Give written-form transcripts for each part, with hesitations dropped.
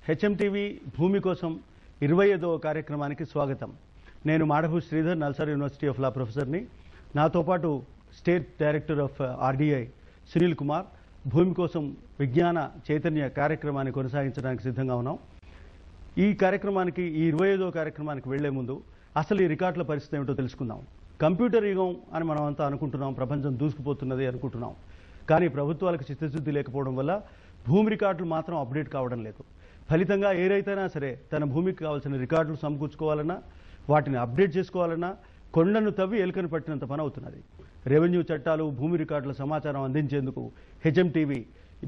HMTV భూమి కోసం 25వ కార్యక్రమానికి స్వాగతం. నేను Madabhushi Sridhar, NALSAR university of law ప్రొఫెసర్ని. నాతో పాటు state director of RDI Sunil Kumar భూమి కోసం విజ్ఞాన చైతన్య కార్యక్రమాన్ని కొనసాగించడానికి సిద్ధంగా ఉన్నాం. ఈ కార్యక్రమానికి, ఈ 25వ కార్యక్రమానికి వెళ్లే ముందు అసలు ఈ రికార్డుల పరిస్థితి ఏమిటో తెలుసుకుందాం. కంప్యూటర్ యుగం అని మనం అంతా అనుకుంటున్నాం, ప్రపంచం దూసుకుపోతున్నది అనుకుంటున్నాం. కానీ ప్రభుత్వాలకు చిత్తశుద్ధి లేకపోవడం వల్ల భూమి రికార్డులు మాత్రం అప్డేట్ కావడం లేదు. ఫలితంగా ఏ రైతైనా సరే తన భూమికి కావాల్సిన రికార్డులు సమకూర్చుకోవాలన్నా, వాటిని అప్డేట్ చేసుకోవాలన్నా కొండను తవ్వి ఎలుకను పట్టినంత పని అవుతున్నది. రెవెన్యూ చట్టాలు, భూమి రికార్డుల సమాచారం అందించేందుకు హెచ్ఎంటీవీ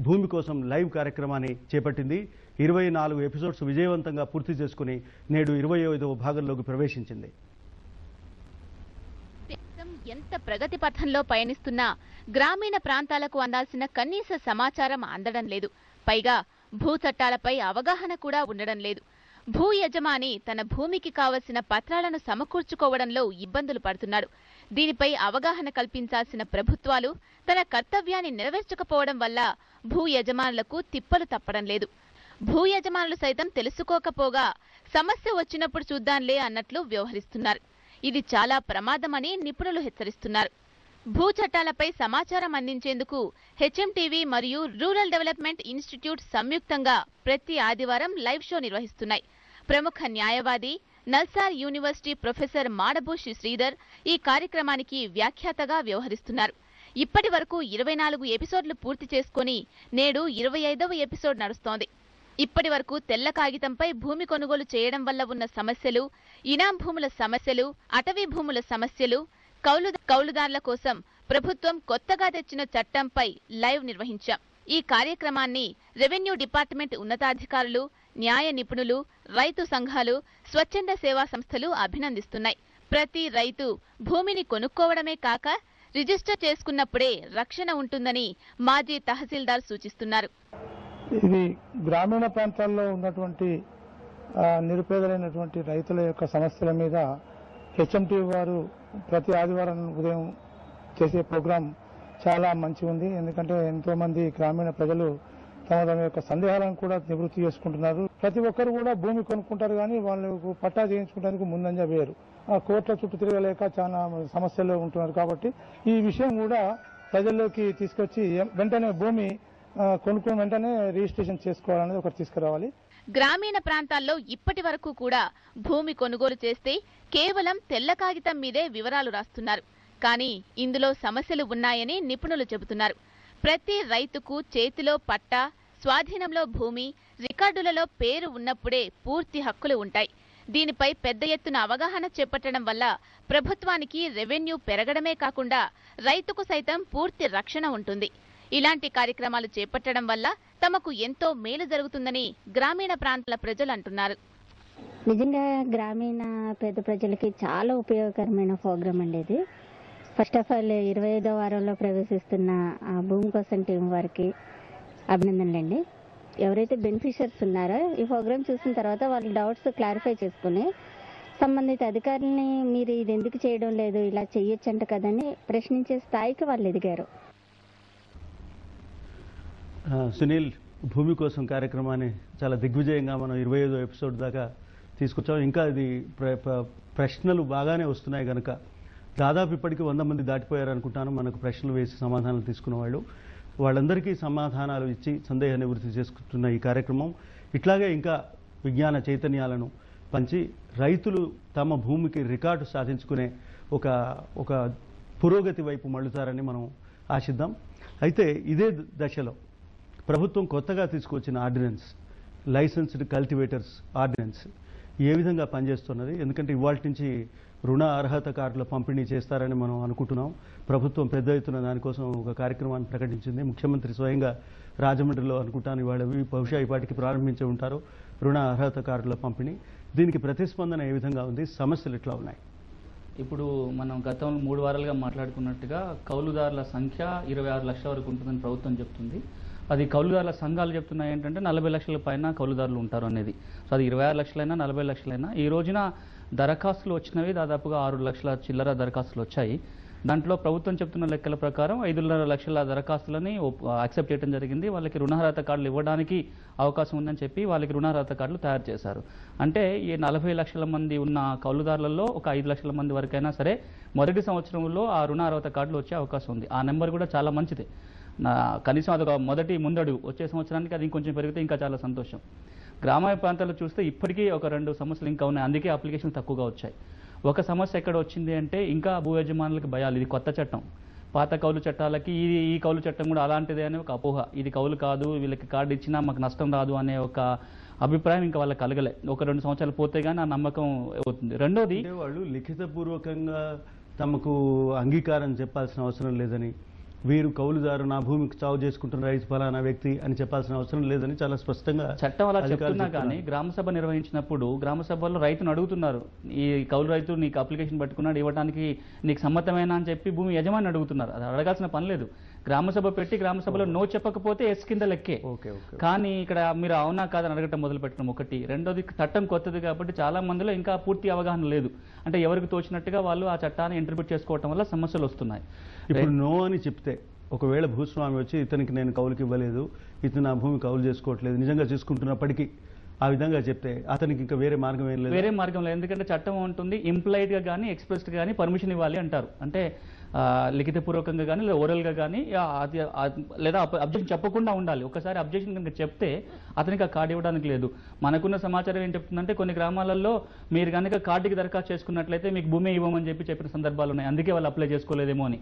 భూమి కోసం లైవ్ కార్యక్రమాన్ని చేపట్టింది. 24 ఎపిసోడ్స్ విజయవంతంగా పూర్తి చేసుకుని నేడు 25వ భాగంలోకి ప్రవేశించింది. ఎంత ప్రగతి పథంలో పయనిస్తున్నా గ్రామీణ ప్రాంతాలకు అందాల్సిన కనీస సమాచారం అందడం లేదు. పైగా భూ చట్టాలపై అవగాహన కూడా ఉండడం లేదు. భూ యజమాని తన భూమికి కావలసిన పత్రాలను సమకూర్చుకోవడంలో ఇబ్బందులు పడుతున్నాడు. దీనిపై అవగాహన కల్పించాల్సిన ప్రభుత్వాలు తన కర్తవ్యాన్ని నెరవేర్చకపోవడం వల్ల భూ యజమానులకు తిప్పలు తప్పడం లేదు. భూ యజమానులు సైతం తెలుసుకోకపోగా సమస్య వచ్చినప్పుడు చూద్దాంలే అన్నట్లు వ్యవహరిస్తున్నారు. ఇది చాలా ప్రమాదమని నిపుణులు హెచ్చరిస్తున్నారు. భూ చట్టాలపై సమాచారం అందించేందుకు హెచ్ఎంటీవీ మరియు రూరల్ డెవలప్మెంట్ ఇన్స్టిట్యూట్ సంయుక్తంగా ప్రతి ఆదివారం లైవ్ షో నిర్వహిస్తున్నాయి. ప్రముఖ న్యాయవాది, నల్సార్ యూనివర్సిటీ ప్రొఫెసర్ మాడభూ శ్రీధర్ ఈ కార్యక్రమానికి వ్యాఖ్యాతగా వ్యవహరిస్తున్నారు. ఇప్పటి వరకు 24 ఎపిసోడ్లు పూర్తి చేసుకుని నేడు 25వ ఎపిసోడ్ నడుస్తోంది. ఇప్పటి వరకు తెల్ల కాగితంపై భూమి కొనుగోలు చేయడం వల్ల ఉన్న సమస్యలు, ఇనాం భూముల సమస్యలు, అటవీ భూముల సమస్యలు, కౌలుదారుల కోసం ప్రభుత్వం కొత్తగా తెచ్చిన చట్టంపై లైవ్ నిర్వహించాం. ఈ కార్యక్రమాన్ని రెవెన్యూ డిపార్ట్మెంట్ ఉన్నతాధికారులు, న్యాయ నిపుణులు, రైతు సంఘాలు, స్వచ్ఛంద సేవా సంస్థలు అభినందిస్తున్నాయి. ప్రతి రైతు భూమిని కొనుక్కోవడమే కాక రిజిస్టర్ చేసుకున్నప్పుడే రక్షణ ఉంటుందని మాజీ తహసీల్దార్ సూచిస్తున్నారు. ఇది గ్రామీణ ప్రాంతాల్లో ఉన్నటువంటి నిరుపేదలైనటువంటి రైతుల యొక్క సమస్యల మీద హెచ్ఎంటీవీ వారు ప్రతి ఆదివారం ఉదయం చేసే ప్రోగ్రాం చాలా మంచి ఉంది. ఎందుకంటే ఎంతో మంది గ్రామీణ ప్రజలు తమ యొక్క సందేహాలను కూడా నివృత్తి చేసుకుంటున్నారు. ప్రతి ఒక్కరు కూడా భూమి కొనుక్కుంటారు, కానీ వాళ్ళకు పట్టా చేయించుకోవడానికి ముందంజ వేరు. ఆ కోట్ల చుట్టూ తిరగలేక చాలా సమస్యలు ఉంటున్నారు. కాబట్టి ఈ విషయం కూడా ప్రజల్లోకి తీసుకొచ్చి వెంటనే భూమి కొనుక్కున్న వెంటనే రిజిస్ట్రేషన్ చేసుకోవాలనేది ఒకటి తీసుకురావాలి. గ్రామీణ ప్రాంతాల్లో ఇప్పటి వరకు కూడా భూమి కొనుగోలు చేస్తే కేవలం తెల్ల కాగితం మీదే వివరాలు రాస్తున్నారు. కానీ ఇందులో సమస్యలు ఉన్నాయని నిపుణులు చెబుతున్నారు. ప్రతి రైతుకు చేతిలో పట్టా, స్వాధీనంలో భూమి, రికార్డులలో పేరు ఉన్నప్పుడే పూర్తి హక్కులు ఉంటాయి. దీనిపై పెద్ద ఎత్తున అవగాహన చేపట్టడం వల్ల ప్రభుత్వానికి రెవెన్యూ పెరగడమే కాకుండా రైతుకు సైతం పూర్తి రక్షణ ఉంటుంది. ఇలాంటి కార్యక్రమాలు చేపట్టడం వల్ల తమకు ఎంతో మేలు జరుగుతుందని గ్రామీణ ప్రాంతాల ప్రజలు అంటున్నారు. నిజంగా గ్రామీణ పేద ప్రజలకి చాలా ఉపయోగకరమైన ప్రోగ్రాం అండి ఇది. ఫస్ట్ ఆఫ్ ఆల్ 25వ వారంలో ప్రవేశిస్తున్న భూమి కోసం టీం వారికి అభినందనలండి. ఎవరైతే బెనిఫిషియర్స్ ఉన్నారో ఈ ప్రోగ్రాం చూసిన తర్వాత వాళ్ళ డౌట్స్ క్లారిఫై చేసుకుని సంబంధిత అధికారులని మీరు ఇది ఎందుకు చేయడం లేదు, ఇలా చెయ్యొచ్చంట కదని ప్రశ్నించే స్థాయికి వాళ్ళు ఎదిగారు. సునీల్, భూమి కోసం కార్యక్రమాన్ని చాలా దిగ్విజయంగా మనం 25వ ఎపిసోడ్ దాకా తీసుకొచ్చాం. ఇంకా ఇది ప్రశ్నలు బాగానే వస్తున్నాయి కనుక దాదాపు ఇప్పటికీ 100 మంది దాటిపోయారు అనుకుంటాను. మనకు ప్రశ్నలు వేసి సమాధానాలు తీసుకున్న వాళ్ళందరికీ సమాధానాలు ఇచ్చి సందేహ నివృత్తి చేసుకుంటున్న ఈ కార్యక్రమం ఇట్లాగే ఇంకా విజ్ఞాన చైతన్యాలను పంచి రైతులు తమ భూమికి రికార్డు సాధించుకునే ఒక పురోగతి వైపు మళ్ళుతారని మనం ఆశిద్దాం. అయితే ఇదే దశలో ప్రభుత్వం కొత్తగా తీసుకొచ్చిన ఆర్డినెన్స్, లైసెన్స్డ్ కల్టివేటర్స్ ఆర్డినెన్స్ ఏ విధంగా పనిచేస్తున్నది? ఎందుకంటే ఇవాళ నుంచి రుణ అర్హత కార్డుల పంపిణీ చేస్తారని మనం అనుకుంటున్నాం. ప్రభుత్వం పెద్ద ఎత్తున దానికోసం ఒక కార్యక్రమాన్ని ప్రకటించింది. ముఖ్యమంత్రి స్వయంగా రాజమండ్రిలో అనుకుంటాను ఇవాళ బహుశా ఇప్పటికి ప్రారంభించి ఉంటారు రుణ అర్హత కార్డుల పంపిణీ. దీనికి ప్రతిస్పందన ఏ విధంగా ఉంది? సమస్యలు ఎట్లా ఉన్నాయి? ఇప్పుడు మనం గతంలో 3 వారాలుగా మాట్లాడుకున్నట్టుగా కౌలుదారుల సంఖ్య 26 లక్షల వరకు ఉంటుందని ప్రభుత్వం చెప్తుంది. అది కౌలుదారుల సంఘాలు చెప్తున్నాయి ఏంటంటే 40 లక్షల పైన కౌలుదారులు ఉంటారు అనేది. సో అది 26 లక్షలైనా 40 లక్షలైనా ఈ రోజున దరఖాస్తులు వచ్చినవి దాదాపుగా 6 లక్షల చిల్లర దరఖాస్తులు వచ్చాయి. దాంట్లో ప్రభుత్వం చెప్తున్న లెక్కల ప్రకారం 5.5 లక్షల దరఖాస్తులని యాక్సెప్ట్ చేయడం జరిగింది. వాళ్ళకి రుణార్హత కార్డులు ఇవ్వడానికి అవకాశం ఉందని చెప్పి వాళ్ళకి రుణార్హత కార్డులు తయారు చేశారు. అంటే ఈ 40 లక్షల మంది ఉన్న కౌలుదారులలో ఒక 5 లక్షల మంది వరకైనా సరే మొదటి సంవత్సరంలో ఆ రుణార్హత కార్డులు వచ్చే అవకాశం ఉంది. ఆ నెంబర్ కూడా చాలా మంచిది. కనీసం అదొక మొదటి ముందడుగు. వచ్చే సంవత్సరానికి అది ఇంకొంచెం పెరిగితే ఇంకా చాలా సంతోషం. గ్రామీణ ప్రాంతాల్లో చూస్తే ఇప్పటికీ ఒక 2 సమస్యలు ఇంకా ఉన్నాయి. అందుకే అప్లికేషన్లు తక్కువగా వచ్చాయి. ఒక సమస్య ఎక్కడ వచ్చింది అంటే ఇంకా భూ యజమానులకు భయాలు. ఇది కొత్త చట్టం. పాత కౌలు చట్టాలకి ఈ కౌలు చట్టం కూడా అలాంటిదే అనే ఒక అపోహ. ఇది కౌలు కాదు, వీళ్ళకి కార్డు ఇచ్చినా మాకు నష్టం రాదు అనే ఒక అభిప్రాయం ఇంకా వాళ్ళకి కలగలే. ఒక 2 సంవత్సరాలు పోతే గానీ ఆ నమ్మకం అవుతుంది. రెండోది, వాళ్ళు లిఖితపూర్వకంగా తమకు అంగీకారం చెప్పాల్సిన అవసరం లేదని, వీరు కౌలుదారు, నా భూమికి చావు చేసుకుంటున్న రైతు ఫలానా వ్యక్తి అని చెప్పాల్సిన అవసరం లేదని చాలా స్పష్టంగా చట్టం అలా చెప్తున్నా కానీ గ్రామ సభ నిర్వహించినప్పుడు గ్రామ సభలో రైతును అడుగుతున్నారు, ఈ కౌలు రైతు నీకు అప్లికేషన్ పట్టుకున్నాడు, ఇవ్వడానికి నీకు సమ్మతమేనా అని చెప్పి భూమి యజమాని అడుగుతున్నారు. అది అడగాల్సిన పని లేదు. గ్రామ సభ పెట్టి గ్రామ సభలో నో చెప్పకపోతే ఎస్ కింద లెక్కే. కానీ ఇక్కడ మీరు అవునా కాదని అడగటం మొదలు పెట్టడం ఒకటి. రెండోది, చట్టం కొత్తది కాబట్టి చాలా మందిలో ఇంకా పూర్తి అవగాహన లేదు. అంటే ఎవరికి తోచినట్టుగా వాళ్ళు ఆ చట్టాన్ని ఇంటర్ప్రిట్ చేసుకోవటం వల్ల సమస్యలు వస్తున్నాయి. ఇప్పుడు నో అని చెప్తే ఒకవేళ భూస్వామి వచ్చి ఇతనికి నేను కౌలుకి ఇవ్వలేదు, ఇతను నా భూమి కౌలు చేసుకోవట్లేదు, నిజంగా చేసుకుంటున్నప్పటికీ ఆ విధంగా చెప్తే అతనికి ఇంకా వేరే మార్గం ఏం లేదు. వేరే మార్గం లేదు. ఎందుకంటే చట్టం ఉంటుంది ఇంప్లైడ్ గా కానీ ఎక్స్ప్రెస్డ్ కానీ పర్మిషన్ ఇవ్వాలి అంటారు. అంటే లిఖితపూర్వకంగా కానీ లేదా ఓరల్ గా కానీ లేదా అబ్జెక్షన్ చెప్పకుండా ఉండాలి. ఒకసారి అబ్జెక్షన్ కనుక చెప్తే అతనికి ఆ కార్డు ఇవ్వడానికి లేదు. మనకున్న సమాచారం ఏం చెప్తుందంటే కొన్ని గ్రామాలలో మీరు కనుక కార్డుకి దరఖాస్తు చేసుకున్నట్లయితే మీకు భూమి ఇవ్వమని చెప్పిన సందర్భాలు ఉన్నాయి. అందుకే వాళ్ళు అప్లై చేసుకోలేదేమో అని.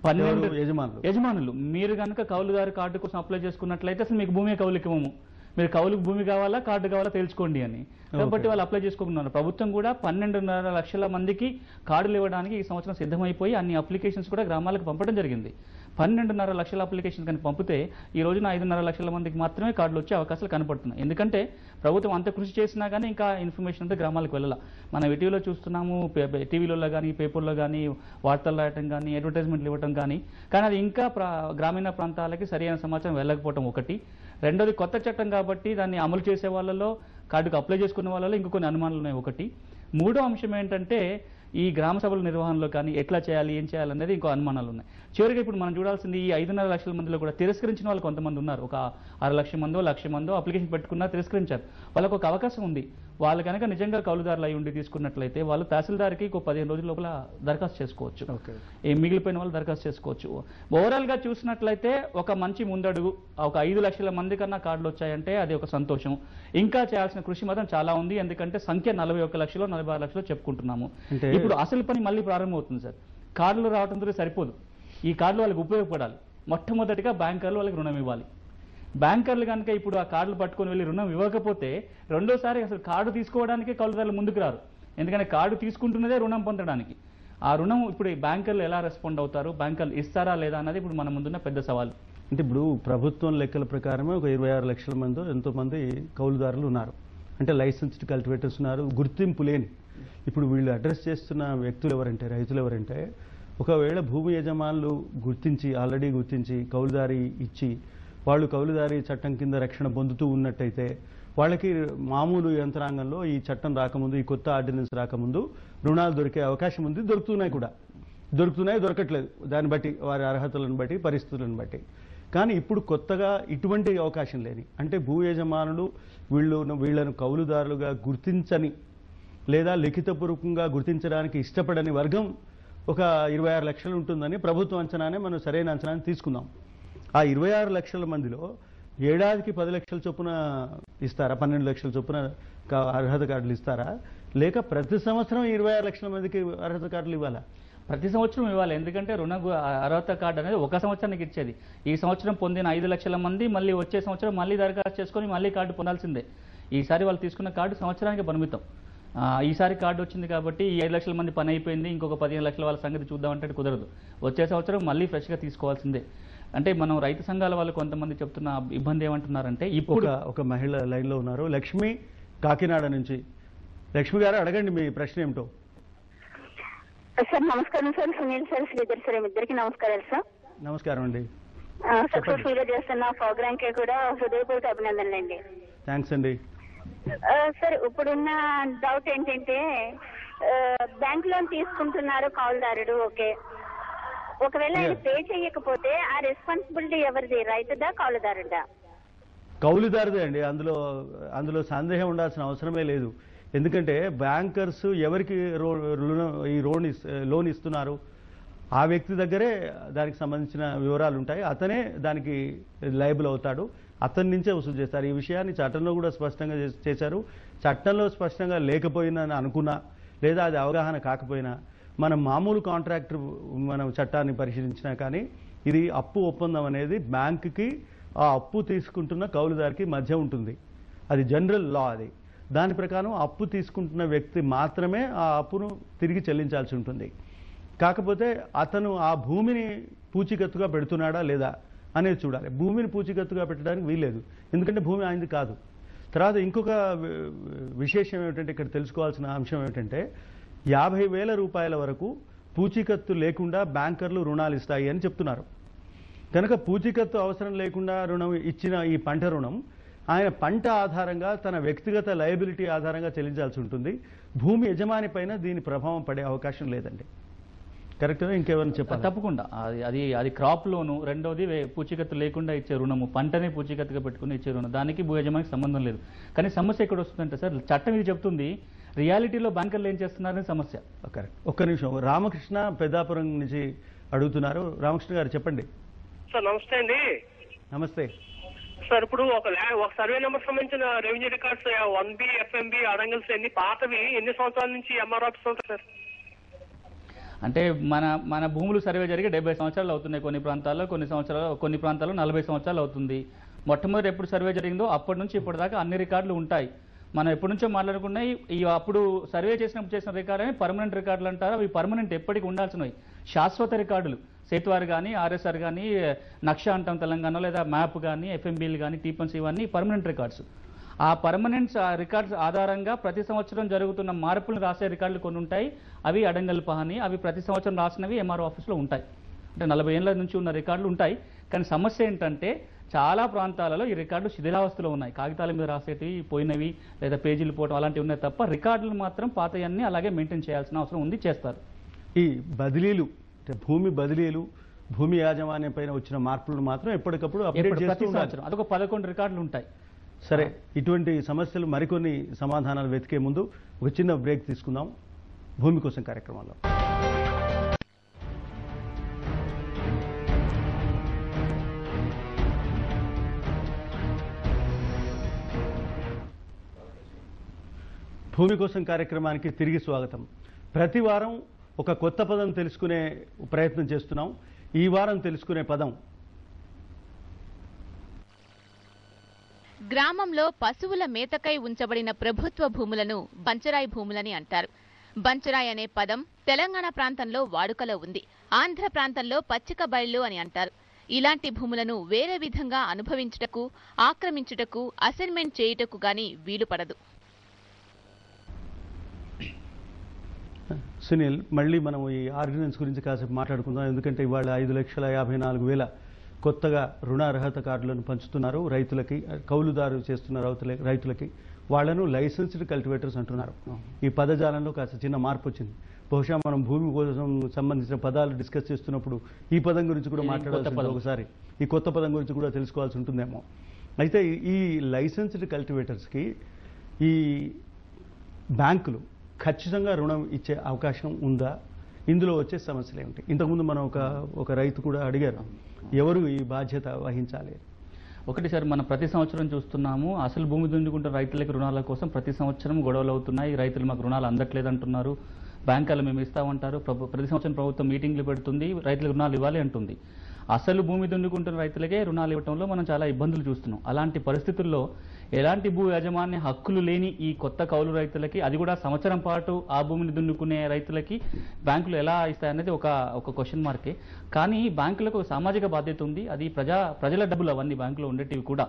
12 యజమానులు మీరు కనుక కౌలుదారు కార్డు కోసం అప్లై చేసుకున్నట్లయితే అసలు మీకు భూమి కౌలుకి ఇవ్వము, మీరు కౌలుకు భూమి కావాలా కార్డు కావాలా తెలుసుకోండి అని. కాబట్టి వాళ్ళు అప్లై చేసుకుంటున్నారు. ప్రభుత్వం కూడా 12.5 లక్షల మందికి కార్డులు ఇవ్వడానికి ఈ సంవత్సరం సిద్ధమైపోయి అన్ని అప్లికేషన్స్ కూడా గ్రామాలకు పంపడం జరిగింది. 12.5 లక్షల అప్లికేషన్ కానీ పంపితే ఈ రోజున 5.5 లక్షల మందికి మాత్రమే కార్డులు వచ్చే అవకాశాలు కనపడుతున్నాయి. ఎందుకంటే ప్రభుత్వం అంత కృషి చేసినా కానీ ఇంకా ఇన్ఫర్మేషన్ అంతా గ్రామాలకు వెళ్ళాల. మనం టీవీలో చూస్తున్నాము, టీవీలలో కానీ పేపర్లో కానీ వార్తలు రాయటం కానీ అడ్వర్టైజ్మెంట్లు ఇవ్వటం కానీ అది ఇంకా గ్రామీణ ప్రాంతాలకి సరైన సమాచారం వెళ్ళకపోవటం ఒకటి. రెండోది, కొత్త చట్టం కాబట్టి దాన్ని అమలు చేసే వాళ్ళలో కార్డుకు అప్లై చేసుకున్న వాళ్ళలో ఇంకా కొన్ని అనుమానాలు ఉన్నాయి ఒకటి. మూడో అంశం ఏంటంటే ఈ గ్రామ సభల నిర్వహణలో కానీ ఎట్లా చేయాలి, ఏం చేయాలనేది ఇంకో అనుమానాలు ఉన్నాయి. చివరిగా ఇప్పుడు మనం చూడాల్సింది ఈ 5.5 లక్షల మందిలో కూడా తిరస్కరించిన వాళ్ళు కొంతమంది ఉన్నారు. ఒక 6 లక్షల మందో 1 లక్ష మందో అప్లికేషన్ పెట్టుకున్నా తిరస్కరించారు. వాళ్ళకు ఒక అవకాశం ఉంది. వాళ్ళు కనుక నిజంగా కౌలుదారులు అయి ఉండి తీసుకున్నట్లయితే వాళ్ళు తహసీల్దార్కి ఒక 15 రోజుల లోపల దరఖాస్తు చేసుకోవచ్చు. మిగిలిపోయిన వాళ్ళు దరఖాస్తు చేసుకోవచ్చు. ఓవరాల్ గా చూసినట్లయితే ఒక మంచి ముందడుగు. ఒక 5 లక్షల మంది కన్నా కార్డులు వచ్చాయంటే అది ఒక సంతోషం. ఇంకా చేయాల్సిన కృషి మాత్రం చాలా ఉంది. ఎందుకంటే సంఖ్య 41 లక్షలు 46 లక్షలు చెప్పుకుంటున్నాము. ఇప్పుడు అసలు పని మళ్ళీ ప్రారంభమవుతుంది సార్. కార్డులు రావడంతో సరిపోదు. ఈ కార్డులు వాళ్ళకి ఉపయోగపడాలి. మొట్టమొదటిగా బ్యాంకర్లు వాళ్ళకి రుణం ఇవ్వాలి. బ్యాంకర్లు కనుక ఇప్పుడు ఆ కార్డులు పట్టుకొని వెళ్ళి రుణం ఇవ్వకపోతే రెండోసారి అసలు కార్డు తీసుకోవడానికి కౌలుదారులు ముందుకు రారు. ఎందుకంటే కార్డు తీసుకుంటున్నదే రుణం పొందడానికి. ఆ రుణం ఇప్పుడు ఈ బ్యాంకర్లు ఎలా రెస్పాండ్ అవుతారు, బ్యాంకర్లు ఇస్తారా లేదా అన్నది ఇప్పుడు మన ముందున్న పెద్ద సవాల్. అంటే ఇప్పుడు ప్రభుత్వం లెక్కల ప్రకారమే ఒక 26 లక్షల మంది ఎంతో మంది కౌలుదారులు ఉన్నారు. అంటే లైసెన్స్డ్ కల్టివేటర్స్ ఉన్నారు, గుర్తింపు లేని. ఇప్పుడు వీళ్ళు అడ్రస్ చేస్తున్న వ్యక్తులు ఎవరంటే, రైతులు ఎవరంటే, ఒకవేళ భూమి యజమానులు ఆల్రెడీ గుర్తించి కౌలుదారి ఇచ్చి వాళ్ళు కౌలుదారి చట్టం కింద రక్షణ పొందుతూ ఉన్నట్టయితే వాళ్ళకి మామూలు యంత్రాంగంలో ఈ చట్టం రాకముందు, ఈ కొత్త ఆర్డినెన్స్ రాకముందు రుణాలు దొరికే అవకాశం ఉంది. దొరకట్లేదు. దాన్ని బట్టి వారి అర్హతలను బట్టి, పరిస్థితులను బట్టి. కానీ ఇప్పుడు కొత్తగా ఇటువంటి అవకాశం లేని, అంటే భూ యజమానులు వీళ్ళను కౌలుదారులుగా గుర్తించని లేదా లిఖితపూర్వకంగా గుర్తించడానికి ఇష్టపడని వర్గం ఒక 26 లక్షలు ఉంటుందని ప్రభుత్వం అంచనానే మనం సరైన అంచనాన్ని తీసుకుందాం. ఆ 26 లక్షల మందిలో ఏడాదికి 10 లక్షల చొప్పున ఇస్తారా, 12 లక్షల చొప్పున అర్హత కార్డులు ఇస్తారా, లేక ప్రతి సంవత్సరం 26 లక్షల మందికి అర్హత కార్డులు ఇవ్వాలా? ప్రతి సంవత్సరం ఇవ్వాలి. ఎందుకంటే అర్హత కార్డు అనేది ఒక సంవత్సరానికి ఇచ్చేది. ఈ సంవత్సరం పొందిన 5 లక్షల మంది మళ్ళీ వచ్చే సంవత్సరం మళ్ళీ దరఖాస్తు చేసుకొని మళ్ళీ కార్డు పొందాల్సిందే. ఈసారి వాళ్ళు తీసుకున్న కార్డు సంవత్సరానికి పరిమితం. ఈసారి కార్డు వచ్చింది కాబట్టి ఈ 5 లక్షల మంది పని అయిపోయింది, ఇంకొక 15 లక్షల వాళ్ళ సంగతి చూద్దామంటే కుదరదు. వచ్చే సంవత్సరం మళ్ళీ ఫ్రెష్గా తీసుకోవాల్సిందే. అంటే మనం రైతు సంఘాల వాళ్ళు కొంతమంది చెప్తున్న ఇబ్బంది ఏమంటున్నారంటే, ఇప్పుడు ఒక మహిళ లైన్లో ఉన్నారు, లక్ష్మి, కాకినాడ నుంచి. లక్ష్మి గారు, అడగండి మీ ప్రశ్న ఏమిటో. సార్ నమస్కారం sir. Sunil sir, Sridhar sir, ఇద్దరికి నమస్కారాలు సార్. నమస్కారం అండి. సక్సెస్ఫుల్ గా చేస్తున్న ప్రోగ్రామ్ కి కూడా హృదయపూర్వక అభినందనలు అండి. థ్యాంక్స్ అండి. సార్ ఇప్పుడున్న డౌట్ ఏంటంటే, బ్యాంక్ లోన్ తీసుకుంటున్నారు కౌలుదారుడు, ఓకే, ఒకవేళ ఆయన పే చేయకపోతే ఆ రెస్పాన్సిబిలిటీ ఎవరిది, రైతుదా కౌలుదారుదా? కౌలుదారుదే అండి. అందులో సందేహం ఉండాల్సిన అవసరమే లేదు. ఎందుకంటే బ్యాంకర్స్ ఎవరికి ఈ లోన్ ఇస్తున్నారు ఆ వ్యక్తి దగ్గరే దానికి సంబంధించిన వివరాలు ఉంటాయి. అతనే దానికి లయబుల్ అవుతాడు, అతని నుంచే వసూలు చేస్తారు. ఈ విషయాన్ని చట్టంలో కూడా స్పష్టంగా చేశారు. చట్టంలో స్పష్టంగా లేకపోయినా అనుకున్నా లేదా అది అవగాహన కాకపోయినా మనం మామూలు కాంట్రాక్టర్ మనం చట్టాన్ని పరిశీలించినా కానీ ఇది అప్పు ఒప్పందం అనేది బ్యాంకుకి ఆ అప్పు తీసుకుంటున్న కౌలుదారికి మధ్య ఉంటుంది. అది జనరల్ లా. అది దాని ప్రకారం అప్పు తీసుకుంటున్న వ్యక్తి మాత్రమే ఆ అప్పును తిరిగి చెల్లించాల్సి ఉంటుంది. కాకపోతే అతను ఆ భూమిని పూచీకత్తుగా పెడుతున్నాడా లేదా అనేది చూడాలి. భూమిని పూచీకత్తుగా పెట్టడానికి వీల్లేదు, ఎందుకంటే భూమి ఆయనది కాదు. తర్వాత ఇంకొక విశేషం ఏమిటంటే, ఇక్కడ తెలుసుకోవాల్సిన అంశం ఏమిటంటే 50,000 రూపాయల వరకు పూచీకత్తు లేకుండా బ్యాంకర్లు రుణాలు ఇస్తాయి అని చెప్తున్నారు. కనుక పూచీకత్తు అవసరం లేకుండా రుణం ఇచ్చిన ఈ పంట రుణం ఆయన పంట ఆధారంగా తన వ్యక్తిగత లయబిలిటీ ఆధారంగా చెల్లించాల్సి ఉంటుంది. భూమి యజమాని పైన దీని ప్రభావం పడే అవకాశం లేదండి. కరెక్ట్గా ఇంకేమైనా చెప్పాలి? తప్పకుండా. అది క్రాప్ లోను, రెండోది పూచీకత్తు లేకుండా ఇచ్చే రుణము, పంటనే పూచీకత్తుగా పెట్టుకుని ఇచ్చే రుణం, దానికి భూ యజమానికి సంబంధం లేదు. కానీ సమస్య ఎక్కడ వస్తుందంటే సార్, చట్టం ఇది చెప్తుంది, రియాలిటీలో బ్యాంకర్లు ఏం చేస్తున్నారని సమస్య. కరెక్ట్. ఒక్క నిమిషం, రామకృష్ణ పెద్దాపురం నుంచి అడుగుతున్నారు. రామకృష్ణ గారు చెప్పండి. సార్ నమస్తే అండి. నమస్తే సార్, ఇప్పుడు ఒక సర్వే నెంబర్ సంబంధించిన revenue records 1B, FMB, adangals ఎన్ని పాతవి ఎన్ని సంవత్సరాల నుంచి ఎంఆర్ ఆఫీస్ ఉంటాయి సార్? అంటే మన భూములు సర్వే జరిగి 70 సంవత్సరాలు అవుతున్నాయి. కొన్ని ప్రాంతాల్లో 40 సంవత్సరాలు అవుతుంది. మొట్టమొదటి ఎప్పుడు సర్వే జరిగిందో అప్పటి నుంచి ఇప్పటిదాకా అన్ని రికార్డులు ఉంటాయి. మనం ఎప్పటి నుంచో మాట్లాడుకున్నాయి. అప్పుడు సర్వే చేసిన రికార్డు అని పర్మనెంట్ రికార్డులు అంటారు. అవి పర్మనెంట్ ఎప్పటికీ ఉండాల్సినవి శాశ్వత రికార్డులు. సేతువార్ కానీ, ఆర్ఎస్ఆర్ కానీ, నక్ష అంటాం తెలంగాణలో, లేదా మ్యాప్ కానీ, FMBలు కానీ, టీపన్స్, ఇవన్నీ పర్మనెంట్ రికార్డ్స్. ఆ పర్మనెంట్ రికార్డ్స్ ఆధారంగా ప్రతి సంవత్సరం జరుగుతున్న మార్పులను రాసే రికార్డులు కొన్ని ఉంటాయి. అవి అడంగల్ పహాని, అవి ప్రతి సంవత్సరం రాసినవి ఎంఆర్ఓ ఆఫీస్లో ఉంటాయి. అంటే 40 ఏళ్ల నుంచి ఉన్న రికార్డులు ఉంటాయి. కానీ సమస్య ఏంటంటే చాలా ప్రాంతాలలో ఈ రికార్డులు శిథిలావస్థలో ఉన్నాయి. కాగితాల మీద రాసేటివి పోయినవి, లేదా పేజీలు పోవడం అలాంటివి ఉన్నాయి తప్ప రికార్డులు మాత్రం పాతయన్నీ అలాగే మెయింటైన్ చేయాల్సిన అవసరం ఉంది, చేస్తారు. ఈ బదిలీలు అంటే భూమి బదిలీలు, భూమి యాజమాన్యం పైన వచ్చిన మార్పులను మాత్రం ఎప్పటికప్పుడు అప్డేట్ చేస్తూ ఉండాలి. అదొక 11 రికార్డులు ఉంటాయి. సరే, ఇటువంటి సమస్యలు మరికొన్ని సమాధానాలు వెతికే ముందు ఒక చిన్న బ్రేక్ తీసుకుందాం భూమి కోసం కార్యక్రమంలో. భూమి కోసం కార్యక్రమానికి తిరిగి స్వాగతం. ప్రతి వారం ఒక కొత్త పదం తెలుసుకునే ప్రయత్నం చేస్తున్నాం. ఈ వారం తెలుసుకునే పదం గ్రామంలో పశువుల మేతకై ఉంచబడిన ప్రభుత్వ భూములను బంచరాయి భూములని అంటారు. బంచరాయి అనే పదం తెలంగాణ ప్రాంతంలో వాడుకలో ఉంది. ఆంధ్ర ప్రాంతంలో పచ్చిక బయళ్ళు అని అంటారు. ఇలాంటి భూములను వేరే విధంగా అనుభవించుటకు, ఆక్రమించుటకు, అసైన్మెంట్ చేయుటకు గాని వీలు పడదు. సునీల్, మళ్ళీ మనం ఈ ఆర్డినెన్స్ గురించి కాసేపు మాట్లాడుకుందాం. ఎందుకంటే ఇవాళ 5,54,000 కొత్తగా రుణార్హత కార్డులను పంచుతున్నారు రైతులకి. కౌలుదారు చేస్తున్న రైతులకి వాళ్లను లైసెన్స్డ్ కల్టివేటర్స్ అంటున్నారు. ఈ పదజాలంలో కాస్త చిన్న మార్పు వచ్చింది. బహుశా మనం భూమి కోసం సంబంధించిన పదాలు డిస్కస్ చేస్తున్నప్పుడు ఈ పదం గురించి కూడా మాట్లాడాల్సింది, ఒకసారి ఈ కొత్త పదం గురించి కూడా తెలుసుకోవాల్సి ఉంటుందేమో. అయితే ఈ లైసెన్స్డ్ కల్టివేటర్స్కి ఈ బ్యాంకులు ఖచ్చితంగా రుణం ఇచ్చే అవకాశం ఉందా? ఇందులో వచ్చే సమస్యలు ఏమిటి? ఇంతకుముందు మనం ఒక రైతు కూడా అడిగారు, ఎవరు ఈ బాధ్యత వహించాలి? ఒకటి సార్, మనం ప్రతి సంవత్సరం చూస్తున్నాము, అసలు భూమి దున్నుకుంటున్న రైతులకు రుణాల కోసం ప్రతి సంవత్సరం గొడవలు అవుతున్నాయి. రైతులు మాకు రుణాలు అందట్లేదు అంటున్నారు, బ్యాంకులు మేము ఇస్తామంటారు. ప్రతి సంవత్సరం ప్రభుత్వం మీటింగ్లు పెడుతుంది, రైతులకు రుణాలు ఇవ్వాలి అంటుంది. అసలు భూమి దున్నుకుంటున్న రైతులకే రుణాలు ఇవ్వడంలో మనం చాలా ఇబ్బందులు చూస్తున్నాం. అలాంటి పరిస్థితుల్లో ఎలాంటి భూ యాజమాన్య హక్కులు లేని ఈ కొత్త కౌలు రైతులకి, అది కూడా సంవత్సరం పాటు ఆ భూమిని దున్నుకునే రైతులకి బ్యాంకులు ఎలా ఇస్తాయనేది ఒక క్వశ్చన్ మార్కే. కానీ బ్యాంకులకు సామాజిక బాధ్యత ఉంది. అది ప్రజల డబ్బులు అవన్నీ బ్యాంకులో ఉండేటివి కూడా.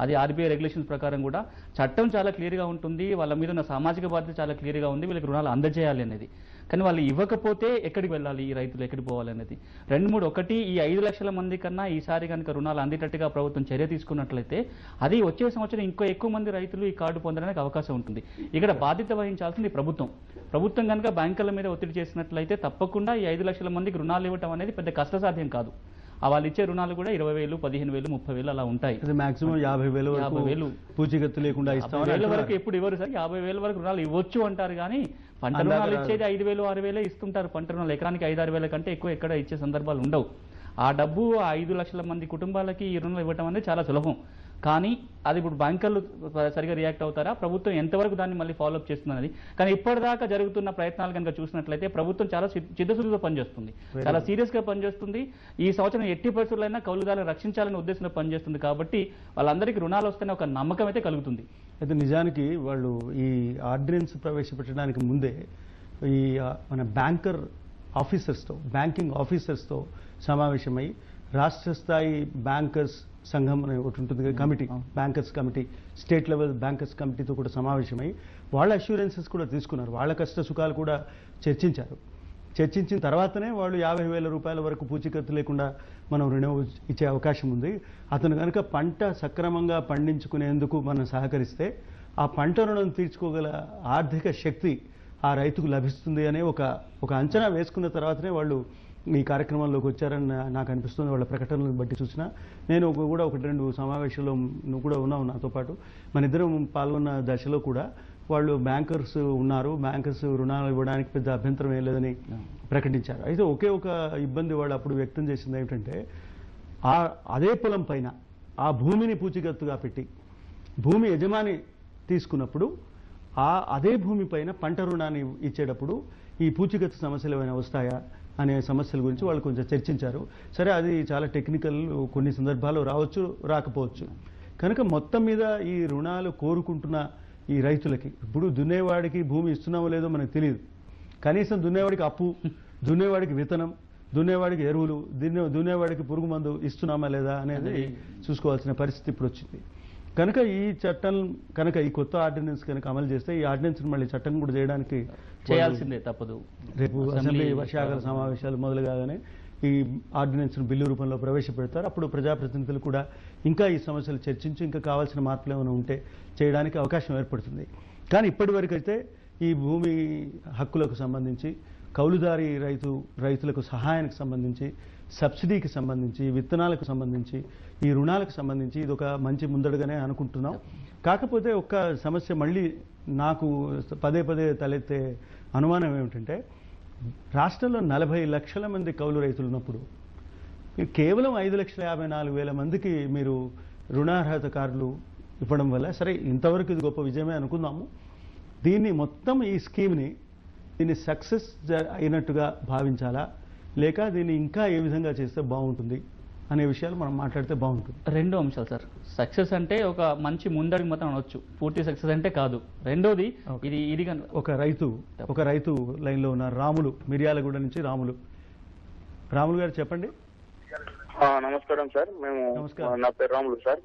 అది ఆర్బీఐ రెగ్యులేషన్స్ ప్రకారం కూడా చట్టం చాలా క్లియర్గా ఉంటుంది, వాళ్ళ మీద ఉన్న సామాజిక బాధ్యత చాలా క్లియర్గా ఉంది, వీళ్ళకి రుణాలు అందజేయాలి అనేది. కానీ వాళ్ళు ఇవ్వకపోతే ఎక్కడికి వెళ్ళాలి, ఈ రైతులు ఎక్కడికి పోవాలి అనేది 2-3. ఒకటి, ఈ 5 లక్షల మంది కన్నా ఈసారి కనుక రుణాలు అందేటట్టుగా ప్రభుత్వం చర్య తీసుకున్నట్లయితే అది వచ్చే సంవత్సరం ఇంకో ఎక్కువ మంది రైతులు ఈ కార్డు పొందడానికి అవకాశం ఉంటుంది. ఇక్కడ బాధ్యత వహించాల్సింది ప్రభుత్వం కనుక బ్యాంకుల మీద ఒత్తిడి చేసినట్లయితే తప్పకుండా ఈ 5 లక్షల మందికి రుణాలు ఇవ్వటం అనేది పెద్ద కష్టసాధ్యం కాదు. వాళ్ళు ఇచ్చే రుణాలు కూడా 20,000, 15,000, 30,000 అలా ఉంటాయి. మాక్సిమం 50,000 పూచీకత్తు లేకుండా ఇస్తాం. 50,000 వరకు ఎప్పుడు ఇవ్వరు సార్, 50,000 వరకు రుణాలు ఇవ్వచ్చు అంటారు, కానీ పంట రుణాలు ఇచ్చేది 5,000, 6,000 ఇస్తుంటారు. పంట రుణాలు ఎకరానికి 5-6 వేల కంటే ఎక్కువ ఎక్కడ ఇచ్చే సందర్భాలు ఉండవు. ఆ డబ్బు 5 లక్షల మంది కుటుంబాలకి ఈ రుణాలు ఇవ్వటం అనేది చాలా సులభం. కానీ అది ఇప్పుడు బ్యాంకర్లు సరిగా రియాక్ట్ అవుతారా, ప్రభుత్వం ఎంతవరకు దాన్ని మళ్ళీ ఫాలోఅప్ చేస్తున్నది. కానీ ఇప్పటిదాకా జరుగుతున్న ప్రయత్నాలు కనుక చూసినట్లయితే ప్రభుత్వం చాలా చిత్తశుద్ధితో పనిచేస్తుంది, చాలా సీరియస్ గా పనిచేస్తుంది. ఈ సంవత్సరం ఎట్టి పరిస్థితులైనా కౌలుదారులను రక్షించాలనే ఉద్దేశంతో పనిచేస్తుంది. కాబట్టి వాళ్ళందరికీ రుణాలు వస్తేనే ఒక నమ్మకం అయితే కలుగుతుంది. అయితే నిజానికి వాళ్ళు ఈ ఆర్డినెన్స్ ప్రవేశపెట్టడానికి ముందే ఈ మన బ్యాంకింగ్ ఆఫీసర్స్తో సమావేశమై రాష్ట్ర స్థాయి బ్యాంకర్స్ సంఘం అనే ఒకటి ఉంటుంది committee, bankers committee, state level bankers కమిటీతో కూడా సమావేశమై వాళ్ళ అష్యూరెన్సెస్ కూడా తీసుకున్నారు, వాళ్ళ కష్ట సుఖాలు కూడా చర్చించారు. చర్చించిన తర్వాతనే వాళ్ళు 50,000 రూపాయల వరకు పూచీకత్తు లేకుండా మనం రుణం ఇచ్చే అవకాశం ఉంది. అతను కనుక పంట సక్రమంగా పండించుకునేందుకు మనం సహకరిస్తే ఆ పంట రుణం తీర్చుకోగల ఆర్థిక శక్తి ఆ రైతుకు లభిస్తుంది అనే ఒక అంచనా వేసుకున్న తర్వాతనే వాళ్ళు ఈ కార్యక్రమంలోకి వచ్చారని నాకు అనిపిస్తుంది. వాళ్ళ ప్రకటనలను బట్టి చూసినా నేను కూడా 1-2 సమావేశాల్లో నువ్వు కూడా ఉన్నావు నాతో పాటు, మన ఇద్దరం పాల్గొన్న దశలో కూడా వాళ్ళు బ్యాంకర్స్ ఉన్నారు, బ్యాంకర్స్ రుణాలు ఇవ్వడానికి పెద్ద అభ్యంతరం ఏం లేదని ప్రకటించారు. అయితే ఒకే ఒక ఇబ్బంది వాళ్ళు అప్పుడు వ్యక్తం చేసింది ఏమిటంటే అదే పొలం పైన ఆ భూమిని పూచీకత్తుగా పెట్టి భూమి యజమాని తీసుకున్నప్పుడు అదే భూమి పైన పంట రుణాన్ని ఇచ్చేటప్పుడు ఈ పూచీకత్తు సమస్యలు ఏమైనా వస్తాయా అనే సమస్యల గురించి వాళ్ళు కొంచెం చర్చించారు. సరే, అది చాలా టెక్నికల్, కొన్ని సందర్భాలు రావచ్చు, రాకపోవచ్చు. కనుక మొత్తం మీద ఈ రుణాలు కోరుకుంటున్న ఈ రైతులకి ఇప్పుడు దున్నేవాడికి భూమి ఇస్తున్నామో లేదో మనకు తెలియదు, కనీసం దున్నేవాడికి అప్పు, దున్నేవాడికి విత్తనం, దున్నేవాడికి ఎరువులు, దున్నేవాడికి పురుగు మందు ఇస్తున్నామా లేదా అనేది చూసుకోవాల్సిన పరిస్థితి ఇప్పుడు వచ్చింది. కనుక ఈ చట్టం కనుక ఈ కొత్త ఆర్డినెన్స్ కనుక అమలు చేస్తే ఈ ఆర్డినెన్స్ మళ్ళీ చట్టం కూడా చేయడానికి చేయాల్సిందే తప్పదు. రేపు అసెంబ్లీ వర్షాకాల సమావేశాలు మొదలుగానే ఈ ఆర్డినెన్స్ బిల్లు రూపంలో ప్రవేశపెడతారు. అప్పుడు ప్రజాప్రతినిధులు కూడా ఇంకా ఈ సమస్యలు చర్చించి ఇంకా కావాల్సిన మార్పులు ఏమైనా ఉంటే చేయడానికి అవకాశం ఏర్పడుతుంది. కానీ ఇప్పటివరకు అయితే ఈ భూమి హక్కులకు సంబంధించి, కౌలుదారి రైతులకు సహాయానికి సంబంధించి, సబ్సిడీకి సంబంధించి, విత్తనాలకు సంబంధించి, ఈ రుణాలకు సంబంధించి ఇది ఒక మంచి ముందడుగానే అనుకుంటున్నాం. కాకపోతే ఒక్క సమస్య మళ్ళీ నాకు పదే తలెత్తే అనుమానం ఏమిటంటే రాష్ట్రంలో 40 లక్షల మంది కౌలు రైతులు ఉన్నప్పుడు కేవలం 5,54,000 మందికి మీరు రుణార్హత కార్డులు ఇవ్వడం వల్ల, సరే ఇంతవరకు ఇది గొప్ప విజయమే అనుకుందాము, దీన్ని మొత్తం ఈ స్కీమ్ని దీన్ని సక్సెస్ అయినట్టుగా భావించాలా, లేక దీన్ని ఇంకా ఏ విధంగా చేస్తే బాగుంటుంది అనే విషయాలు మనం మాట్లాడితే బాగుంటుంది. 2 అంశాలు సార్. సక్సెస్ అంటే ఒక మంచి ముందడుగు మాత్రం అనొచ్చు, పూర్తి సక్సెస్ అంటే కాదు. రెండోది ఇది ఒక రైతు లైన్ లో ఉన్న రాములు, మిర్యాలగూడ నుంచి రాములు గారు చెప్పండి. నమస్కారం సార్. నా పేరు రాములు సార్.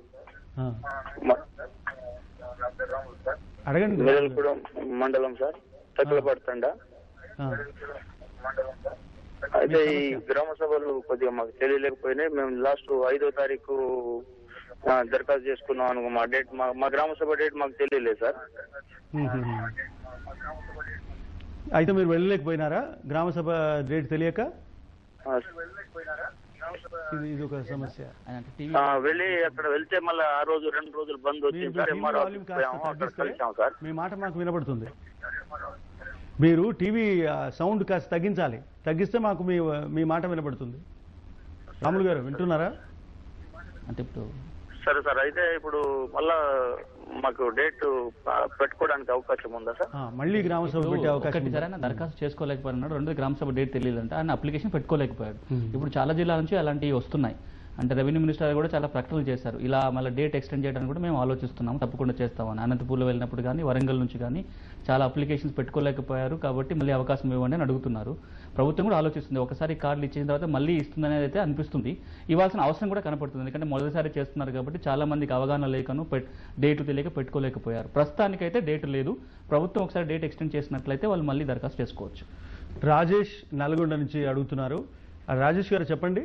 అడగండి. మిర్యాలగూడెం మండలం సార్, తక్కువపడుతుండ. అయితే ఈ గ్రామ సభలు కొద్దిగా మాకు తెలియలేకపోయినాయి. మేము లాస్ట్ 5వ తారీఖు దరఖాస్తు చేసుకున్నాం అనుకో, మా డేట్ మా గ్రామ సభ డేట్ మాకు తెలియలేదు సార్. అయితే మీరు వెళ్ళలేకపోయినారా గ్రామ సభ డేట్ తెలియక? ఇది ఒక సమస్య. వెళ్ళి అక్కడ వెళ్తే మళ్ళీ ఆ రోజు 2 రోజులు బంద్ వచ్చింది సార్. మీ మాట మాకు వినపడుతుంది. మీరు టీవీ సౌండ్ కాస్త తగ్గిస్తే మాకు మీ మాట వినపడుతుంది. రాములు గారు వింటున్నారా? అంటే ఇప్పుడు సరే సార్. అయితే ఇప్పుడు మళ్ళా మాకు డేట్ పెట్టుకోవడానికి అవకాశం ఉందా సార్? మళ్ళీ గ్రామ సభ పెట్టే అవకాశం. సరైన దరఖాస్తు చేసుకోలేకపోయినాడు, 2 గ్రామ సభ డేట్ తెలియదంటే ఆయన అప్లికేషన్ పెట్టుకోలేకపోయాడు. ఇప్పుడు చాలా జిల్లాల నుంచి అలాంటివి వస్తున్నాయి. అంటే రెవెన్యూ మినిస్టర్ కూడా చాలా ప్రకటనలు చేశారు, ఇలా మళ్ళీ డేట్ ఎక్స్టెండ్ చేయడానికి కూడా మేము ఆలోచిస్తున్నాము, తప్పకుండా చేస్తామని. అనంతపూర్లో వెళ్ళినప్పుడు కానీ వరంగల్ నుంచి కానీ చాలా అప్లికేషన్స్ పెట్టుకోలేకపోయారు, కాబట్టి మళ్ళీ అవకాశం ఇవ్వండి అని అడుగుతున్నారు. ప్రభుత్వం కూడా ఆలోచిస్తుంది, ఒకసారి కార్డులు ఇచ్చిన తర్వాత మళ్ళీ ఇస్తుందనేది అయితే అనిపిస్తుంది. ఇవ్వాల్సిన అవసరం కూడా కనపడుతుంది, ఎందుకంటే మొదటిసారి చేస్తున్నారు కాబట్టి చాలా మందికి అవగాహన లేకను డేటు తెలియక పెట్టుకోలేకపోయారు. ప్రస్తుతానికైతే డేట్ లేదు, ప్రభుత్వం ఒకసారి డేట్ ఎక్స్టెండ్ చేసినట్లయితే వాళ్ళు మళ్ళీ దరఖాస్తు చేసుకోవచ్చు. రాజేష్ నల్గొండ నుంచి అడుగుతున్నారు. రాజేష్ గారు చెప్పండి.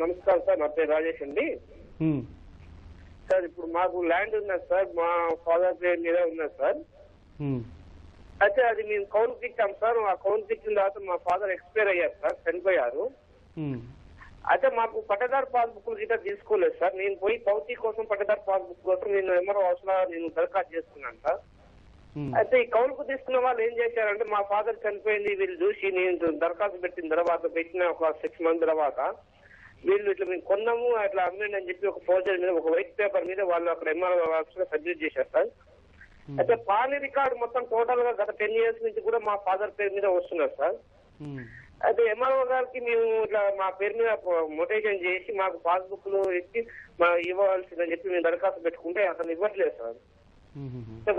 నమస్కారం సార్, నా పేరు రాజేష్ అండి. సార్ ఇప్పుడు మాకు ల్యాండ్ ఉన్నది సార్, మా ఫాదర్ పేరు మీద ఉన్నది సార్. అయితే అది మేము కౌలుకి ఇచ్చాం సార్. ఆ కౌలుకి ఇచ్చిన తర్వాత మా ఫాదర్ ఎక్స్పైర్ అయ్యారు సార్, చనిపోయారు. అయితే మాకు పట్టదారు పాస్బుక్ గిట్ట తీసుకోలేదు సార్. నేను పోయి పౌతి కోసం పట్టదారు పాస్బుక్ కోసం నేను ఎంఆర్ఓ హౌస్లో నేను దరఖాస్తు చేసుకున్నాను సార్. అయితే ఈ కౌలుకు తీసుకున్న వాళ్ళు ఏం చేశారంటే, మా ఫాదర్ చనిపోయింది వీళ్ళు చూసి, నేను దరఖాస్తు పెట్టిన తర్వాత పెట్టిన ఒక 6 months తర్వాత వీళ్ళు ఇట్లా మేము కొన్నాము అట్లా అమ్మండి అని చెప్పి ఒక ఫోర్జరీ మీద ఒక వైట్ పేపర్ మీద వాళ్ళు అక్కడ ఎంఆర్ఓ ఆఫీస్ లో సబ్మిట్ చేశారు సార్. అయితే పానీ రికార్డు మొత్తం టోటల్ గా గత 10 years నుంచి కూడా మా ఫాదర్ పేరు మీద వస్తున్నారు సార్. అయితే ఎంఆర్ఓ గారికి మేము ఇట్లా మా పేరు మీద మొటేషన్ చేసి మాకు పాస్బుక్ లు ఇచ్చి ఇవ్వాల్సిందని చెప్పి మేము దరఖాస్తు పెట్టుకుంటే అతను ఇవ్వట్లేదు సార్.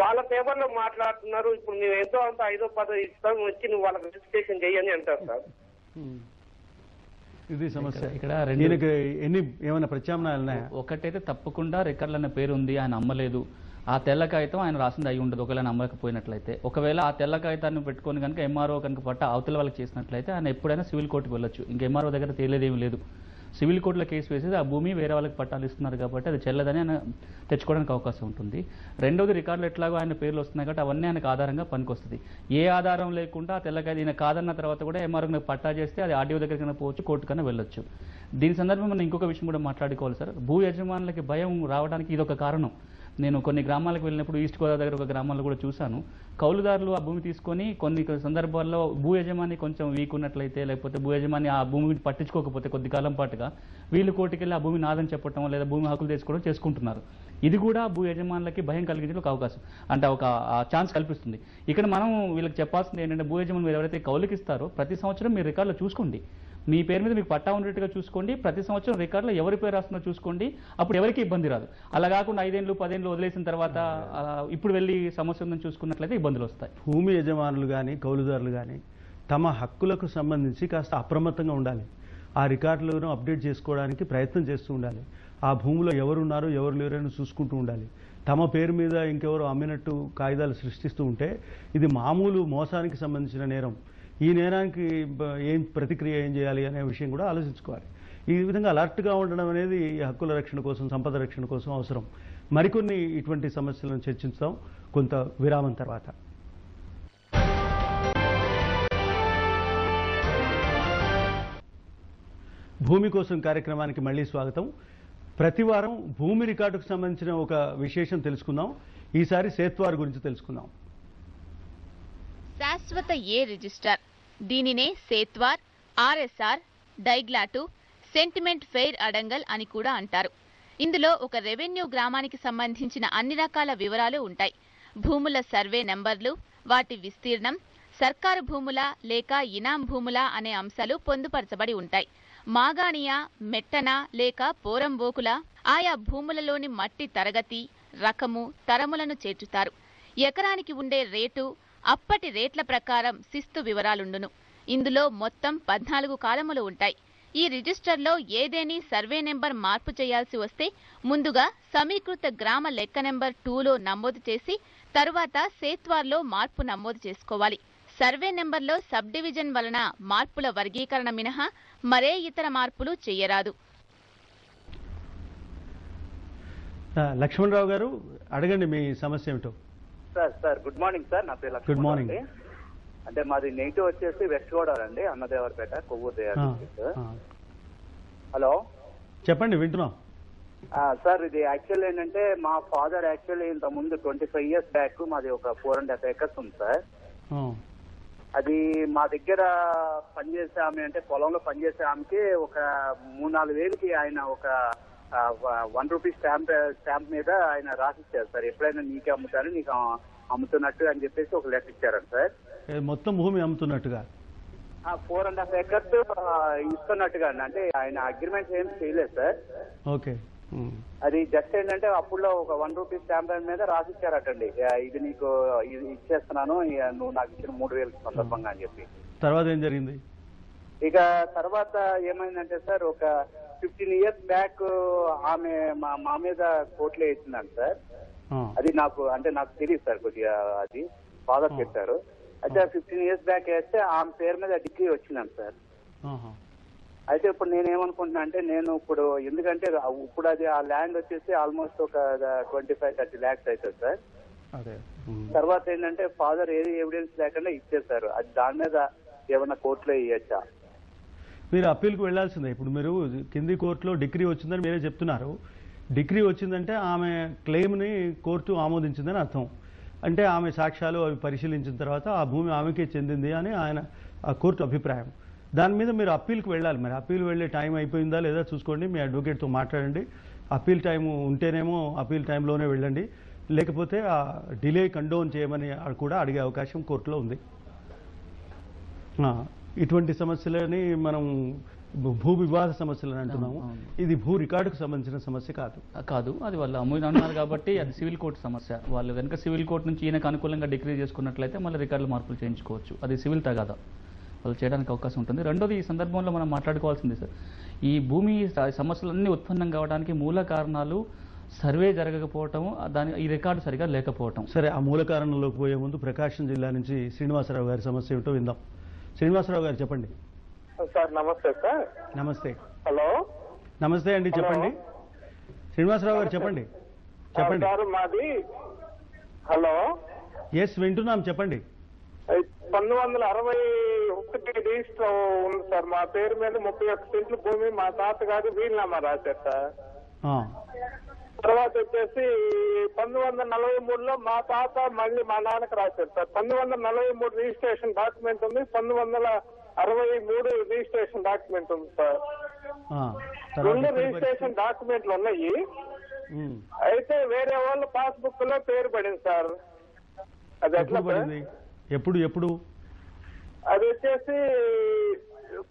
వాళ్ళ పేపర్ లో మాట్లాడుతున్నారు, ఇప్పుడు మేము ఎంతో అంత 5వ 10వ ఇస్తాం, వచ్చి నువ్వు వాళ్ళకి రిజిస్ట్రేషన్ చేయని అంటారు సార్. ఇది సమస్య. ఇక్కడ ఏమైనా ప్రత్యామ్నాయాలు ఉన్నాయా? ఒకటైతే తప్పకుండా రికార్డులు అనే పేరు ఉంది, ఆయన అమ్మలేదు, ఆ తెల్ల కాగితం ఆయన రాసింది అయి ఉండదు ఒకవేళ నమ్మకపోయినట్లయితే. ఒకవేళ ఆ తెల్ల కాగితాన్ని పెట్టుకొని కనుక ఎంఆర్ఓ కనుక పట్ట అవతల వాళ్ళకి చేసినట్లయితే ఆయన ఎప్పుడైనా సివిల్ కోర్టుకు వెళ్ళొచ్చు. ఇంకా ఎంఆర్ఓ దగ్గర తేలేదేమీ లేదు. సివిల్ కోర్టులో కేసు వేసేది ఆ భూమి వేరే వాళ్ళకి పట్టాలు ఇస్తున్నారు కాబట్టి అది చెల్లదని ఆయన తెచ్చుకోవడానికి అవకాశం ఉంటుంది. రెండోది రికార్డులు ఎట్లాగో ఆయన పేర్లు వస్తున్నాయి కాబట్టి అవన్నీ ఆయనకు ఆధారంగా పనికొస్తుంది. ఏ ఆధారం లేకుండా ఆ తెల్లకాయ ఈయన కాదన్న తర్వాత కూడా ఎంఆర్ఓ పట్టా చేస్తే అది ఆర్డీఓ దగ్గరికి పోవచ్చు, కోర్టుకైనా వెళ్ళొచ్చు. దీని సందర్భంగా మనం ఇంకొక విషయం కూడా మాట్లాడుకోవాలి సార్. భూ యజమానులకి భయం రావడానికి ఇదొక కారణం. నేను కొన్ని గ్రామాలకు వెళ్ళినప్పుడు ఈస్ట్ గోదావరి దగ్గర ఒక గ్రామాల్లో కూడా చూశాను, కౌలుదారులు ఆ భూమి తీసుకొని కొన్ని సందర్భాల్లో భూ యజమాని కొంచెం వీక్ ఉన్నట్లయితే, లేకపోతే భూ యజమాని ఆ భూమిని పట్టించుకోకపోతే కొద్ది కాలం పాటుగా వీళ్ళు కోర్టుకెళ్ళి ఆ భూమి నాదని చెప్పడం లేదా భూమి హక్కులు తెచ్చుకోవడం చేసుకుంటున్నారు. ఇది కూడా భూ యజమానులకి భయం కలిగించే ఒక అవకాశం, అంటే ఒక ఛాన్స్ కల్పిస్తుంది. ఇక్కడ మనం వీళ్ళకి చెప్పాల్సింది ఏంటంటే, భూ యజమానులు మీరు ఎవరైతే కౌలుకి ఇస్తారో ప్రతి సంవత్సరం మీరు రికార్డులో చూసుకోండి, మీ పేరు మీద మీకు పట్టా ఉండేట్టుగా చూసుకోండి, ప్రతి సంవత్సరం రికార్డులో ఎవరి పేరు రాస్తుందో చూసుకోండి, అప్పుడు ఎవరికి ఇబ్బంది రాదు. అలా కాకుండా 5 ఏళ్ళు 10 ఏళ్ళు వదిలేసిన తర్వాత ఇప్పుడు వెళ్ళి సమస్య ఉందని చూసుకున్నట్లయితే ఇబ్బందులు వస్తాయి. భూమి యజమానులు కానీ కౌలుదారులు కానీ తమ హక్కులకు సంబంధించి కాస్త అప్రమత్తంగా ఉండాలి. ఆ రికార్డులను అప్డేట్ చేసుకోవడానికి ప్రయత్నం చేస్తూ ఉండాలి. ఆ భూమిలో ఎవరున్నారో ఎవరు లేరని చూసుకుంటూ ఉండాలి. తమ పేరు మీద ఇంకెవరో అమ్మినట్టు కాగితాలు సృష్టిస్తూ ఉంటే ఇది మామూలు మోసానికి సంబంధించిన నేరం. ఈ నేరానికి ప్రతిక్రియ ఏం చేయాలి అనే విషయం కూడా ఆలోచించుకోవాలి. ఈ విధంగా అలర్ట్గా ఉండడం అనేది హక్కుల రక్షణ కోసం, సంపద రక్షణ కోసం అవసరం. మరికొన్ని ఇటువంటి సమస్యలను చర్చిస్తాం కొంత విరామం తర్వాత. భూమి కోసం కార్యక్రమానికి మళ్ళీ స్వాగతం. ప్రతి వారం భూమి రికార్డుకు సంబంధించిన ఒక విశేషం తెలుసుకుందాం. ఈసారి సేత్వార్ గురించి తెలుసుకుందాం. శాశ్వత ఏ రిజిస్టర్, దీనినే Sethwar, RSR, diglot, settlement fair adangal అని కూడా అంటారు. ఇందులో ఒక రెవెన్యూ గ్రామానికి సంబంధించిన అన్ని రకాల వివరాలు ఉంటాయి. భూముల సర్వే నెంబర్లు, వాటి విస్తీర్ణం, సర్కారు భూముల లేక ఇనాం భూముల అనే అంశాలు పొందుపరచబడి ఉంటాయి. మాగాణియా, మెట్టన లేక పోరంబోకుల ఆయా భూములలోని మట్టి తరగతి, రకము, తరములను చేర్చుతారు. ఎకరానికి ఉండే రేటు, అప్పటి రేట్ల ప్రకారం శిస్తు వివరాలుండును. ఇందులో మొత్తం 14 కాలములు ఉంటాయి. ఈ రిజిస్టర్లో ఏదేని సర్వే నెంబర్ మార్పు చేయాల్సి వస్తే ముందుగా సమీకృత గ్రామ లెక్క నెంబర్ 2లో నమోదు చేసి తరువాత సేత్వార్లో మార్పు నమోదు చేసుకోవాలి. సర్వే నెంబర్లో సబ్ డివిజన్ వలన మార్పుల వర్గీకరణ మినహా మరే ఇతర మార్పులు చేయరాదు. లక్ష్మణరావు గారు అడగండి, మీ సమస్య ఏమిటో. సార్ గుడ్ మార్నింగ్ సార్, నా పేరు గుడ్ మార్నింగ్. అంటే మాది నెగిటివ్ వచ్చేసి వెస్ట్ గోదావరి అండి, అన్నదేవరపేట, కొవ్వూరు దేవర. హలో చెప్పండి, వింటున్నాం. సార్ ఇది యాక్చువల్ ఏంటంటే మా ఫాదర్ యాక్చువల్లీ ఇంత ముందు 25 years బ్యాక్ మాది ఒక 4.5 acres ఉంది సార్. అది మా దగ్గర పనిచేసే ఆమె, అంటే పొలంలో పనిచేసే ఆమెకి ఒక 3-4 వేలకి ఆయన ఒక 1 రూపీ స్టాంప్ మీద ఆయన రాసిచ్చారు సార్. ఎప్పుడైనా నీకే అమ్ముతారు, నీకు అమ్ముతున్నట్టు అని చెప్పేసి ఒక లెటర్ ఇచ్చారంట సార్. మొత్తం భూమి అమ్ముతున్నట్టుగా? 4.5 acres ఇస్తున్నట్టుగా అంటే ఆయన అగ్రిమెంట్ ఏం చేయలేదు సార్. ఓకే. అది జస్ట్ ఏంటంటే అప్పుడులో ఒక 1 రూపీ స్టాంప్ మీద రాసిచ్చారటండి, ఇది నీకు ఇది ఇచ్చేస్తున్నాను నువ్వు నాకు ఇచ్చిన 3,000 సందర్భంగా అని చెప్పి. తర్వాత ఏం జరిగింది? ఇక తర్వాత ఏమైందంటే సార్ ఒక 15 years బ్యాక్ ఆమె మా మీద కోర్టులో వేసిందండి సార్. అది నాకు తెలియదు సార్, కొద్దిగా అది ఫాదర్ చెప్పారు. అయితే 15 years బ్యాక్ వేస్తే ఆమె పేరు మీద డిగ్రీ వచ్చిందండి సార్. అయితే ఇప్పుడు నేనేమనుకుంటున్నా అంటే నేను ఇప్పుడు ఎందుకంటే ఇప్పుడు అది ఆ ల్యాండ్ వచ్చేసి ఆల్మోస్ట్ ఒక 25-30 lakhs అవుతుంది సార్. తర్వాత ఏంటంటే ఫాదర్ ఏది ఎవిడెన్స్ లేకుండా ఇచ్చేసారు. అది దాని మీద ఏమన్నా కోర్టులో ఇవ్వచ్చా? మీరు అప్పీల్కి వెళ్లాల్సిందే. ఇప్పుడు మీరు కింది కోర్టులో డిగ్రీ వచ్చిందని మీరే చెప్తున్నారు. డిగ్రీ వచ్చిందంటే ఆమె క్లెయిమ్ని కోర్టు ఆమోదించిందని అర్థం. అంటే ఆమె సాక్ష్యాలు అవి పరిశీలించిన తర్వాత ఆ భూమి ఆమెకే చెందింది అని ఆ కోర్టు అభిప్రాయం. దాని మీద మీరు అప్పీల్కి వెళ్ళాలి. మరి అప్పీల్ వెళ్ళే టైం అయిపోయిందా లేదా చూసుకోండి, మీ అడ్వకేట్తో మాట్లాడండి. అప్పీల్ టైం ఉంటేనేమో అప్పీల్ టైంలోనే వెళ్ళండి, లేకపోతే ఆ డిలే కండోన్ చేయమని కూడా అడిగే అవకాశం కోర్టులో ఉంది. ఇటువంటి సమస్యలని మనం భూ వివాద సమస్యలని అంటున్నాము. ఇది భూ రికార్డుకు సంబంధించిన సమస్య కాదు. అది వాళ్ళు అమ్ముడు అన్నారు కాబట్టి అది సివిల్ కోర్టు సమస్య. వాళ్ళు కనుక సివిల్ కోర్టు నుంచి ఈయనకు అనుకూలంగా డిగ్రీ చేసుకున్నట్లయితే మళ్ళీ రికార్డులు మార్పులు చేయించుకోవచ్చు. అది సివిల్ తగాదా, వాళ్ళు చేయడానికి అవకాశం ఉంటుంది. రెండోది, ఈ సందర్భంలో మనం మాట్లాడుకోవాల్సింది సార్, ఈ భూమి సమస్యలన్నీ ఉత్పన్నం కావడానికి మూల కారణాలు సర్వే జరగకపోవటం, ఈ రికార్డు సరిగా లేకపోవటం. సరే, ఆ మూల కారణంలోకి పోయే ముందు ప్రకాశం జిల్లా నుంచి శ్రీనివాసరావు గారి సమస్య ఏమిటో విందాం. శ్రీనివాసరావు గారు చెప్పండి. సార్ నమస్తే సార్. నమస్తే. హలో, నమస్తే అండి, చెప్పండి. శ్రీనివాసరావు గారు చెప్పండి. చెప్పండి సార్. మాది హలో ఎస్ వింటున్నాం, చెప్పండి. 1961 రిజిస్టర్ ఉంది సార్. మా పేరు మీద 31 సెంట్లు భూమి మా తాతగారు వీలునామా రాశారు సార్. తర్వాత వచ్చేసి 1943లో మా తాత మళ్ళీ మా నాన్నకు రాశారు సార్. 1943 రిజిస్ట్రేషన్ డాక్యుమెంట్ ఉంది, 1963 రిజిస్ట్రేషన్ డాక్యుమెంట్ ఉంది సార్. 2 రిజిస్ట్రేషన్ డాక్యుమెంట్లు ఉన్నాయి. అయితే వేరే వాళ్ళ పాస్బుక్ లో పేరు పడింది సార్. అది ఎట్లా పడింది? ఎప్పుడు అది వచ్చేసి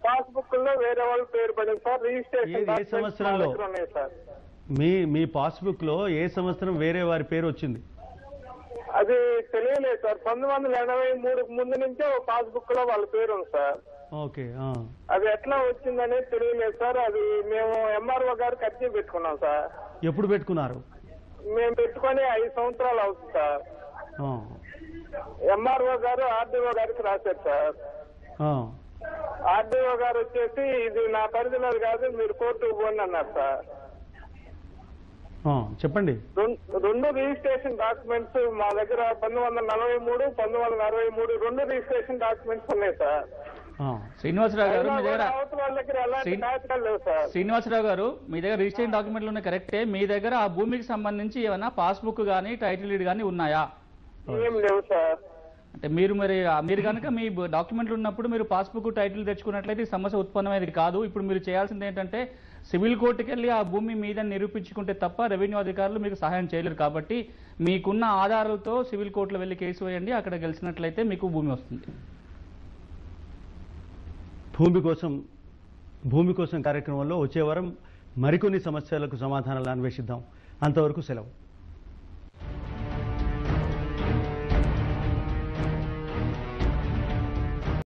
పాస్బుక్ లో వేరే వాళ్ళ పేరు పడింది సార్. రిజిస్ట్రేషన్ సంవత్సరంలో ఉన్నాయి సార్. మీ పాస్బుక్ లో ఏ సంవత్సరం వేరే వారి పేరు వచ్చింది? అది తెలియలేదు సార్. 1983 ముందు నుంచే పాస్బుక్ లో వాళ్ళ పేరు ఉంది సార్. ఓకే. అది ఎట్లా వచ్చిందనేది తెలియలేదు సార్. అది మేము ఎంఆర్ఓ గారికి అర్జీ పెట్టుకున్నాం సార్. ఎప్పుడు పెట్టుకున్నారు? మేము పెట్టుకొని 5 సంవత్సరాలు అవుతుంది సార్. ఎంఆర్ఓ గారు ఆర్డీఓ గారికి రాశారు సార్. ఆర్డీఓ గారు వచ్చేసి ఇది నా పరిధిలో కాదు, మీరు కోర్టుకు పోండి అన్నారు సార్. చెప్పండి. 2 రిజిస్ట్రేషన్ డాక్యుమెంట్స్ మా దగ్గర 1943, 1963 2 రిజిస్ట్రేషన్ డాక్యుమెంట్స్ ఉన్నాయి సార్. శ్రీనివాసరావు గారు, మీ దగ్గర శ్రీనివాసరావు గారు మీ దగ్గర రిజిస్ట్రేషన్ డాక్యుమెంట్లు ఉన్నాయి కరెక్టే. మీ దగ్గర ఆ భూమికి సంబంధించి ఏమైనా పాస్బుక్ గానీ టైటిల్ డీడ్ గానీ ఉన్నాయా? ఏం లేవు సార్. అంటే మీరు కనుక మీ డాక్యుమెంట్లు ఉన్నప్పుడు మీరు పాస్బుక్ టైటిల్ తెచ్చుకున్నట్లయితే ఈ సమస్య ఉత్పన్నమయ్యేది కాదు. ఇప్పుడు మీరు చేయాల్సింది ఏంటంటే సివిల్ కోర్టుకి వెళ్ళి ఆ భూమి మీద నిరూపించుకుంటే తప్ప రెవెన్యూ అధికారులు మీకు సహాయం చేయలేరు. కాబట్టి మీకున్న ఆధారాలతో సివిల్ కోర్టులో వెళ్ళి కేసు వేయండి. అక్కడ గెలిచినట్లయితే మీకు భూమి వస్తుంది. భూమి కోసం కార్యక్రమంలో వచ్చే వారం మరికొన్ని సమస్యలకు సమాధానాలు అన్వేషిద్దాం. అంతవరకు సెలవు.